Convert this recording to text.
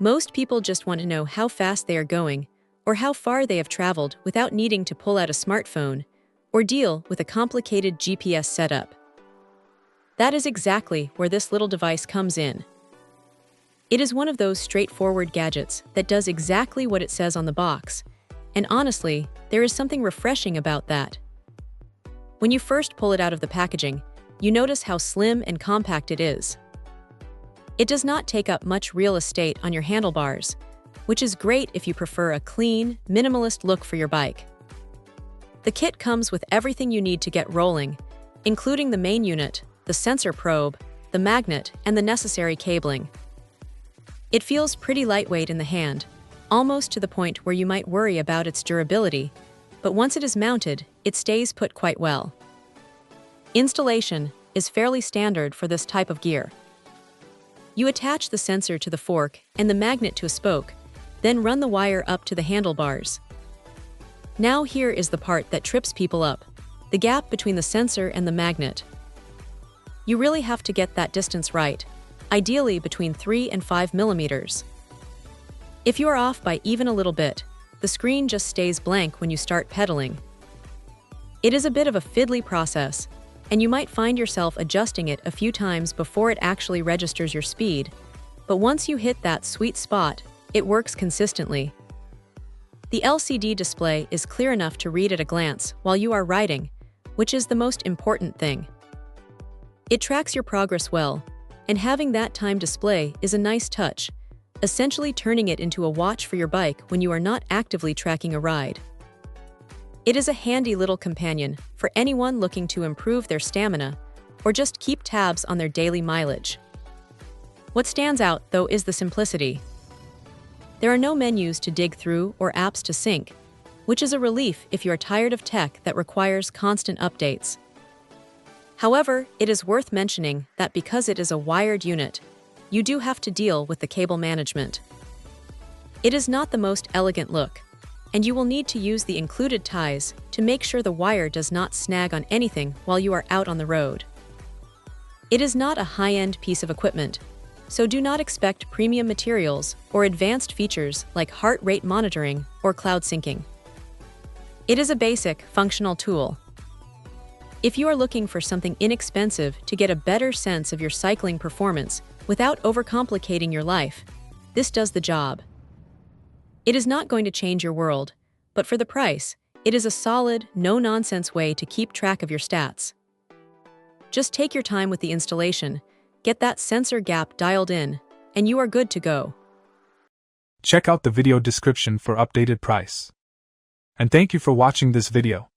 Most people just want to know how fast they are going or how far they have traveled without needing to pull out a smartphone or deal with a complicated GPS setup. That is exactly where this little device comes in. It is one of those straightforward gadgets that does exactly what it says on the box, and honestly, there is something refreshing about that. When you first pull it out of the packaging, you notice how slim and compact it is. It does not take up much real estate on your handlebars, which is great if you prefer a clean, minimalist look for your bike. The kit comes with everything you need to get rolling, including the main unit, the sensor probe, the magnet, and the necessary cabling. It feels pretty lightweight in the hand, almost to the point where you might worry about its durability, but once it is mounted, it stays put quite well. Installation is fairly standard for this type of gear. You attach the sensor to the fork and the magnet to a spoke, then run the wire up to the handlebars. Now here is the part that trips people up, the gap between the sensor and the magnet. You really have to get that distance right, ideally between 3 and 5 millimeters. If you are off by even a little bit, the screen just stays blank when you start pedaling. It is a bit of a fiddly process, and you might find yourself adjusting it a few times before it actually registers your speed, but once you hit that sweet spot, it works consistently. The LCD display is clear enough to read at a glance while you are riding, which is the most important thing. It tracks your progress well, and having that time display is a nice touch, essentially turning it into a watch for your bike when you are not actively tracking a ride. It is a handy little companion for anyone looking to improve their stamina or just keep tabs on their daily mileage. What stands out, though, is the simplicity. There are no menus to dig through or apps to sync, which is a relief if you are tired of tech that requires constant updates. However, it is worth mentioning that because it is a wired unit, you do have to deal with the cable management. It is not the most elegant look, and you will need to use the included ties to make sure the wire does not snag on anything while you are out on the road. It is not a high-end piece of equipment, so do not expect premium materials or advanced features like heart rate monitoring or cloud syncing. It is a basic, functional tool. If you are looking for something inexpensive to get a better sense of your cycling performance without overcomplicating your life, this does the job. It is not going to change your world, but for the price, it is a solid, no-nonsense way to keep track of your stats. Just take your time with the installation, get that sensor gap dialed in, and you are good to go. Check out the video description for updated price. And thank you for watching this video.